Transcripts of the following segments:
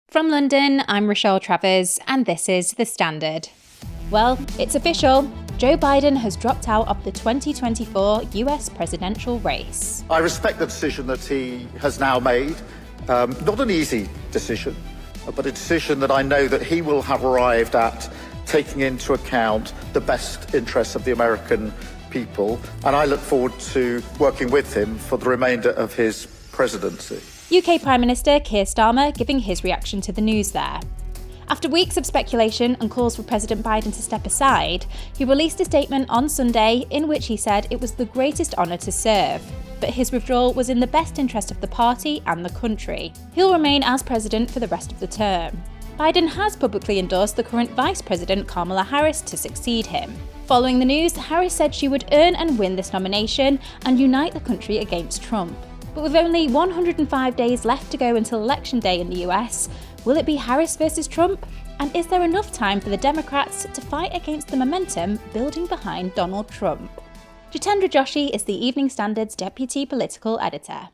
From London, I'm Rochelle Travers, and this is The Standard. Well, it's official. Joe Biden has dropped out of the 2024 US presidential race. I respect the decision that he has now made. Not an easy decision, but a decision that I know that he will have arrived at, taking into account the best interests of the American people. And I look forward to working with him for the remainder of his presidency. UK Prime Minister Keir Starmer giving his reaction to the news there. After weeks of speculation and calls for President Biden to step aside, he released a statement on Sunday in which he said it was the greatest honour to serve, but his withdrawal was in the best interest of the party and the country. He'll remain as president for the rest of the term. Biden has publicly endorsed the current Vice-President Kamala Harris to succeed him. Following the news, Harris said she would earn and win this nomination and unite the country against Trump. But with only 105 days left to go until Election Day in the US, will it be Harris versus Trump? And is there enough time for the Democrats to fight against the momentum building behind Donald Trump? Jitendra Joshi is the Evening Standard's deputy political editor.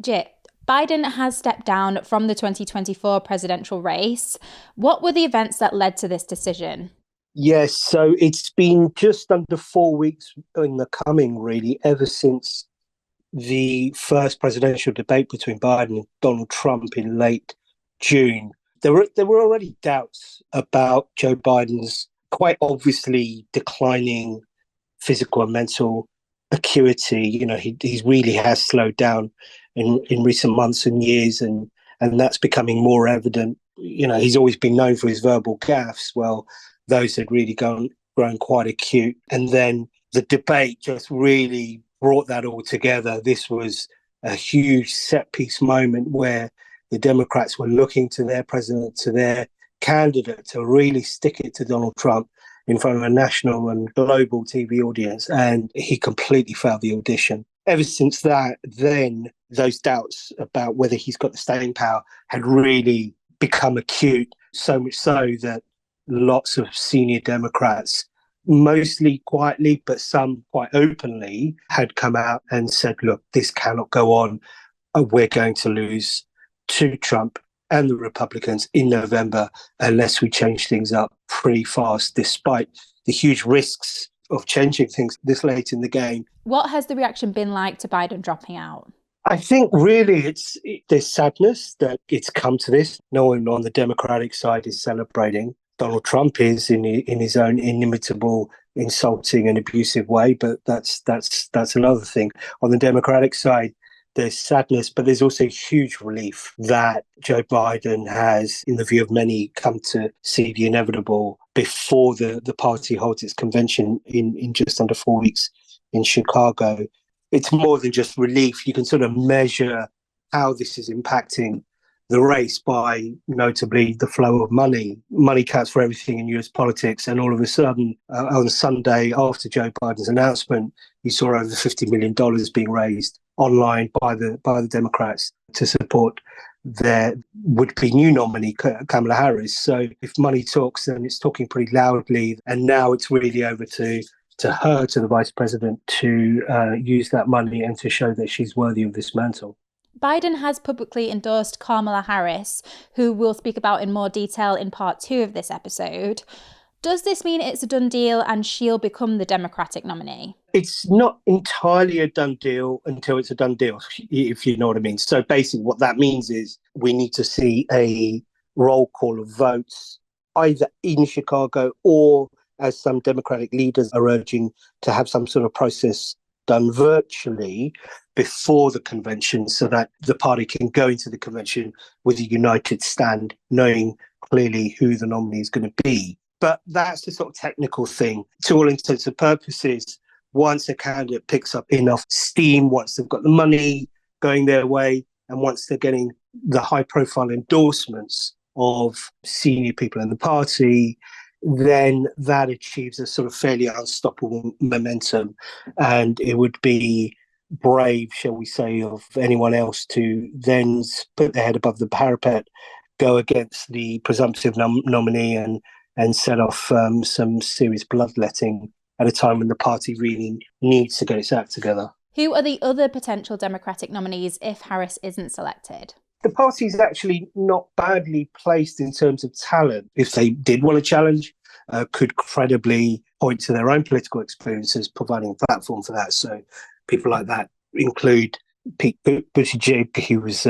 Jit, Biden has stepped down from the 2024 presidential race. What were the events that led to this decision? Yes, so it's been just under 4 weeks in the coming, really, ever since the first presidential debate between Biden and Donald Trump in late June. There were already doubts about Joe Biden's quite obviously declining physical and mental acuity. You know, he really has slowed down in recent months and years, and that's becoming more evident. You know, he's always been known for his verbal gaffes. Well, those had really grown quite acute. And then the debate just really brought that all together. This was a huge set-piece moment where the Democrats were looking to their president, to their candidate, to really stick it to Donald Trump in front of a national and global TV audience, and he completely failed the audition. Ever since that, then those doubts about whether he's got the staying power had really become acute, so much so that lots of senior Democrats, mostly quietly, but some quite openly, had come out and said, look, this cannot go on. We're going to lose to Trump and the Republicans in November unless we change things up pretty fast, despite the huge risks of changing things this late in the game. What has the reaction been like to Biden dropping out? I think really there's sadness that it's come to this. No one on the Democratic side is celebrating. Donald Trump is in his own inimitable, insulting and abusive way, but that's another thing. On the Democratic side, there's sadness, but there's also huge relief that Joe Biden has, in the view of many, come to see the inevitable before the party holds its convention in just under 4 weeks in Chicago. It's more than just relief. You can sort of measure how this is impacting the race by notably the flow of money. Money counts for everything in US politics. And all of a sudden, on Sunday, after Joe Biden's announcement, you saw over $50 million being raised online by the Democrats to support their would-be new nominee, Kamala Harris. So if money talks, then it's talking pretty loudly. And now it's really over to her, to the vice president, to use that money and to show that she's worthy of this mantle. Biden has publicly endorsed Kamala Harris, who we'll speak about in more detail in part 2 of this episode. Does this mean it's a done deal and she'll become the Democratic nominee? It's not entirely a done deal until it's a done deal, if you know what I mean. So basically what that means is we need to see a roll call of votes, either in Chicago or, as some Democratic leaders are urging, to have some sort of process done virtually before the convention so that the party can go into the convention with a united stand, knowing clearly who the nominee is going to be. But that's the sort of technical thing. To all intents and purposes, once a candidate picks up enough steam, once they've got the money going their way, and once they're getting the high-profile endorsements of senior people in the party, then that achieves a sort of fairly unstoppable momentum. And it would be brave, shall we say, of anyone else to then put their head above the parapet, go against the presumptive nominee and set off some serious bloodletting at a time when the party really needs to get its act together. Who are the other potential Democratic nominees if Harris isn't selected? the party's actually not badly placed in terms of talent. If they did want to challenge, could credibly point to their own political experiences, providing a platform for that. So people like that include Pete Buttigieg, who was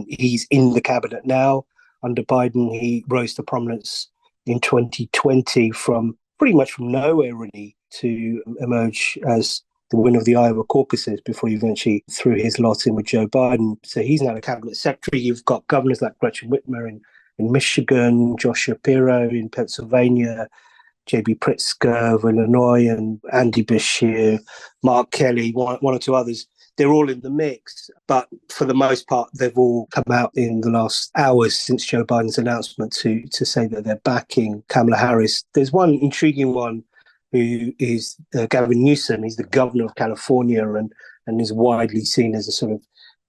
he's in the cabinet now under Biden. He rose to prominence in 2020 from pretty much from nowhere, really, to emerge as the winner of the Iowa caucuses before he eventually threw his lot in with Joe Biden. So he's now the cabinet secretary. You've got governors like Gretchen Whitmer in Michigan, Josh Shapiro in Pennsylvania, J.B. Pritzker of Illinois, and Andy Beshear, Mark Kelly, one or two others. They're all in the mix, but for the most part, they've all come out in the last hours since Joe Biden's announcement to say that they're backing Kamala Harris. There's one intriguing one who is Gavin Newsom. He's the governor of California and is widely seen as a sort of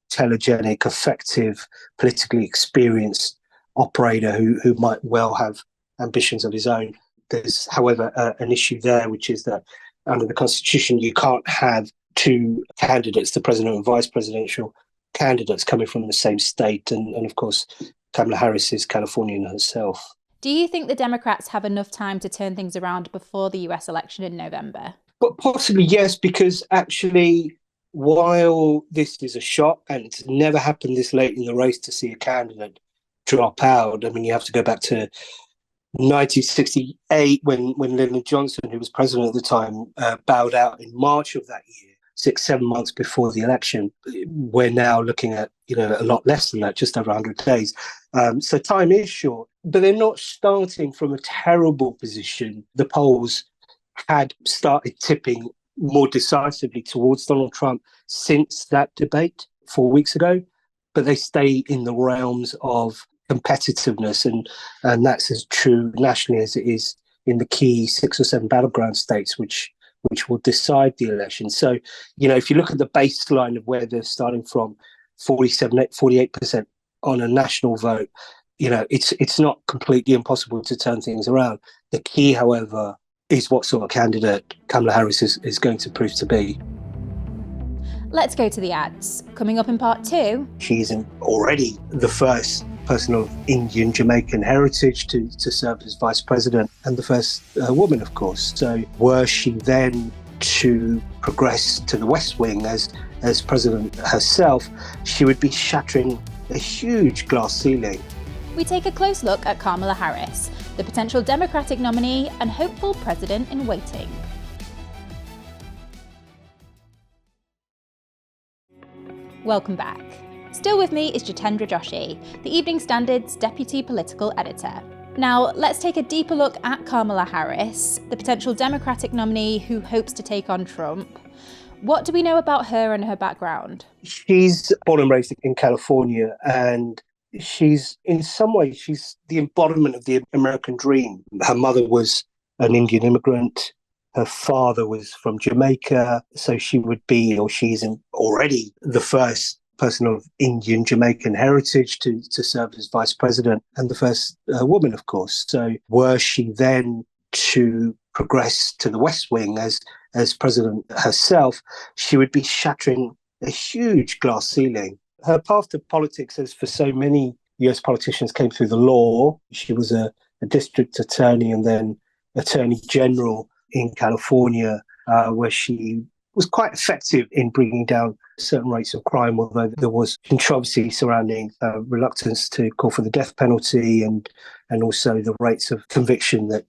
telegenic, effective, politically experienced operator who might well have ambitions of his own. There's, however, an issue there, which is that under the Constitution, you can't have two candidates, the president and vice presidential candidates, coming from the same state. And of course, Kamala Harris is Californian herself. Do you think the Democrats have enough time to turn things around before the US election in November? But possibly, yes, because actually, while this is a shock, and it's never happened this late in the race to see a candidate drop out. I mean, you have to go back to 1968 when Lyndon Johnson, who was president at the time, bowed out in March of that year, 6-7 months before the election. We're now looking at a lot less than that, just over 100 days. So time is short, but they're not starting from a terrible position. The polls had started tipping more decisively towards Donald Trump since that debate 4 weeks ago, but they stay in the realms of competitiveness, and that's as true nationally as it is in the key 6 or 7 battleground states, which will decide the election. So, if you look at the baseline of where they're starting from, 48% on a national vote, it's not completely impossible to turn things around. The key, however, is what sort of candidate Kamala Harris is going to prove to be. Let's go to the ads. Coming up in part 2. She's already the first person of Indian Jamaican heritage to serve as vice president, and the first woman, of course. So were she then to progress to the West Wing as president herself, she would be shattering a huge glass ceiling. We take a close look at Kamala Harris, the potential Democratic nominee and hopeful president in waiting. Welcome back. Still with me is Jitendra Joshi, the Evening Standard's deputy political editor. Now, let's take a deeper look at Kamala Harris, the potential Democratic nominee who hopes to take on Trump. What do we know about her and her background? She's born and raised in California, and she's the embodiment of the American dream. Her mother was an Indian immigrant. Her father was from Jamaica, so she would be, or she's already the first person of Indian Jamaican heritage to serve as vice president, and the first woman, of course. So were she then to progress to the West Wing as president herself, she would be shattering a huge glass ceiling. Her path to politics, as for so many US politicians, came through the law. She was a district attorney and then attorney general in California, where she was quite effective in bringing down certain rates of crime, although there was controversy surrounding reluctance to call for the death penalty and also the rates of conviction that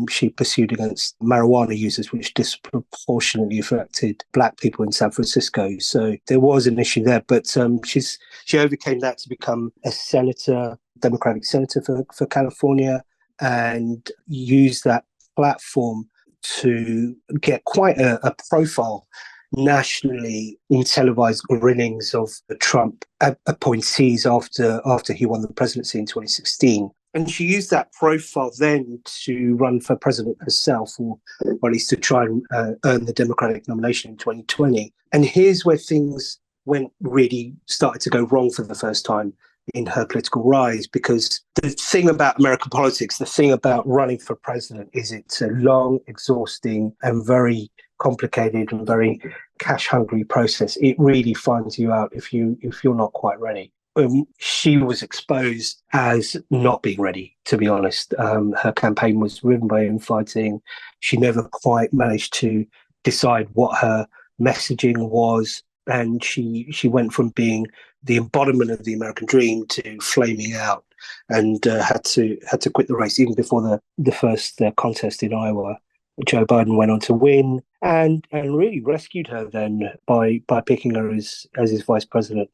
she pursued against marijuana users, which disproportionately affected Black people in San Francisco. So there was an issue there, but she overcame that to become a senator, Democratic senator for California, and used that platform to get quite a profile nationally in televised grillings of the Trump appointees after he won the presidency in 2016. And she used that profile then to run for president herself, or at least to try and earn the Democratic nomination in 2020. And here's where things started to go wrong for the first time in her political rise, because the thing about American politics, the thing about running for president, is it's a long, exhausting and very complicated and very cash-hungry process. It really finds you out if you're not quite ready. she was exposed as not being ready, to be honest. Her campaign was driven by infighting. She never quite managed to decide what her messaging was. And she went from being the embodiment of the American dream to flaming out, and had to quit the race even before the first contest in Iowa. Joe Biden went on to win and really rescued her then by picking her as his vice president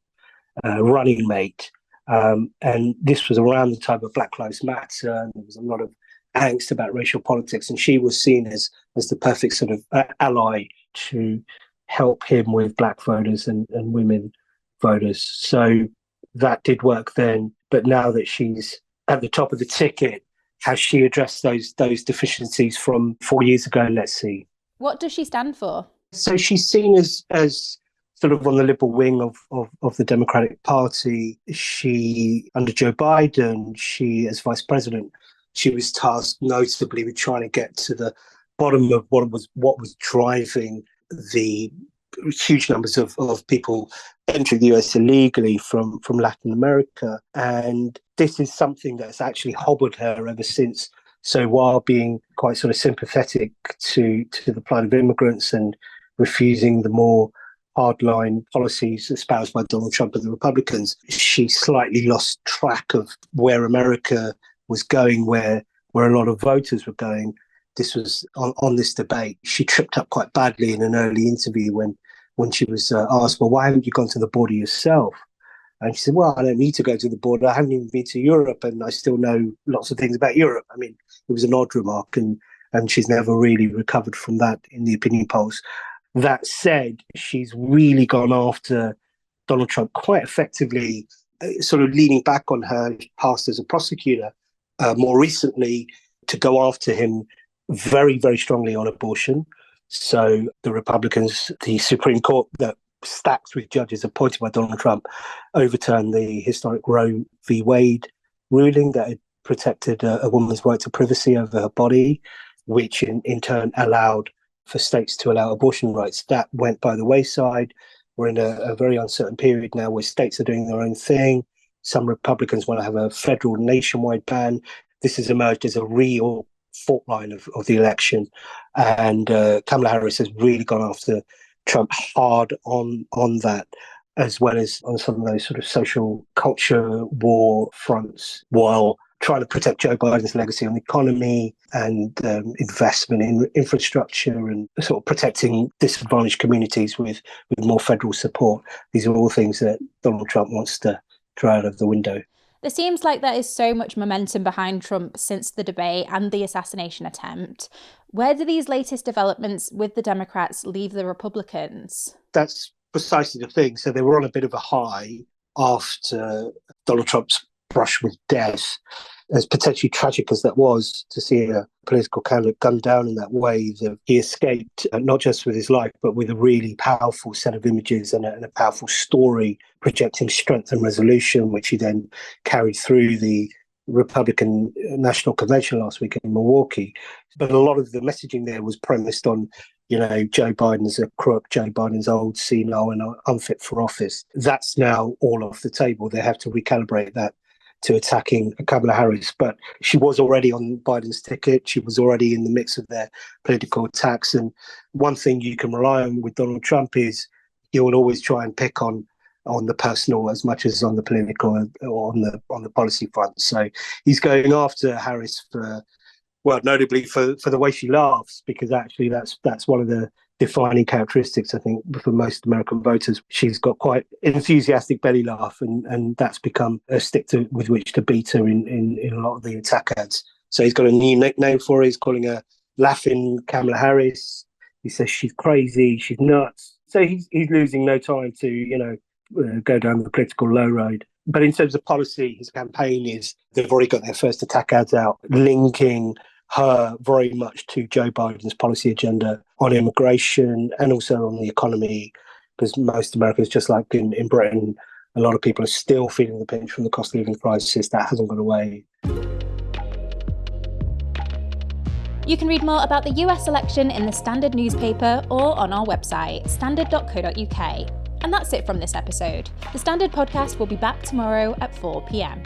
running mate. And this was around the time of Black Lives Matter, and there was a lot of angst about racial politics, and she was seen as the perfect sort of ally to help him with black voters and women voters. So that did work then. But now that she's at the top of the ticket, has she addressed those deficiencies from 4 years ago? Let's see. What does she stand for? So she's seen as sort of on the liberal wing of the Democratic Party. She, under Joe Biden, she, as vice president, she was tasked notably with trying to get to the bottom of what was driving the huge numbers of people entering the US illegally from Latin America. And this is something that's actually hobbled her ever since. So while being quite sort of sympathetic to the plight of immigrants and refusing the more hardline policies espoused by Donald Trump and the Republicans, she slightly lost track of where America was going, where a lot of voters were going. This was on this debate. She tripped up quite badly in an early interview when she was asked, well, why haven't you gone to the border yourself? And she said, well, I don't need to go to the border. I haven't even been to Europe, and I still know lots of things about Europe. I mean, it was an odd remark, and she's never really recovered from that in the opinion polls. That said, she's really gone after Donald Trump quite effectively, sort of leaning back on her past as a prosecutor, more recently to go after him very, very strongly on abortion. So the Republicans, the Supreme Court that stacked with judges appointed by Donald Trump, overturned the historic Roe v. Wade ruling that had protected a woman's right to privacy over her body, which in turn allowed for states to allow abortion rights. That went by the wayside. We're in a very uncertain period now where states are doing their own thing. Some Republicans want to have a federal nationwide ban. This has emerged as a real fault line of the election. And Kamala Harris has really gone after Trump hard on that, as well as on some of those sort of social culture war fronts, while trying to protect Joe Biden's legacy on the economy and investment in infrastructure and sort of protecting disadvantaged communities with more federal support. These are all things that Donald Trump wants to throw out of the window. There seems like there is so much momentum behind Trump since the debate and the assassination attempt. Where do these latest developments with the Democrats leave the Republicans? That's precisely the thing. So they were on a bit of a high after Donald Trump's brush with death. As potentially tragic as that was, to see a political candidate gunned down in that way, that he escaped not just with his life, but with a really powerful set of images and a powerful story projecting strength and resolution, which he then carried through the Republican National Convention last week in Milwaukee. But a lot of the messaging there was premised on, Joe Biden's a crook, Joe Biden's old, senile and unfit for office. That's now all off the table. They have to recalibrate that to attacking Kamala Harris. But she was already on Biden's ticket. She was already in the mix of their political attacks. And one thing you can rely on with Donald Trump is he will always try and pick on the personal as much as on the political or on the policy front. So he's going after Harris notably for the way she laughs, because actually that's one of the defining characteristics, I think, for most American voters. She's got quite enthusiastic belly laugh, and that's become a stick with which to beat her in a lot of the attack ads. So he's got a new nickname for her. He's calling her Laughing Kamala Harris. He says she's crazy, she's nuts. So he's losing no time to, go down the political low road. But in terms of policy, his campaign they've already got their first attack ads out, linking her very much to Joe Biden's policy agenda on immigration and also on the economy, because most Americans, just like in Britain, a lot of people are still feeling the pinch from the cost of living crisis. That hasn't gone away. You can read more about the US election in the Standard newspaper or on our website, standard.co.uk. And that's it from this episode. The Standard podcast will be back tomorrow at 4 p.m.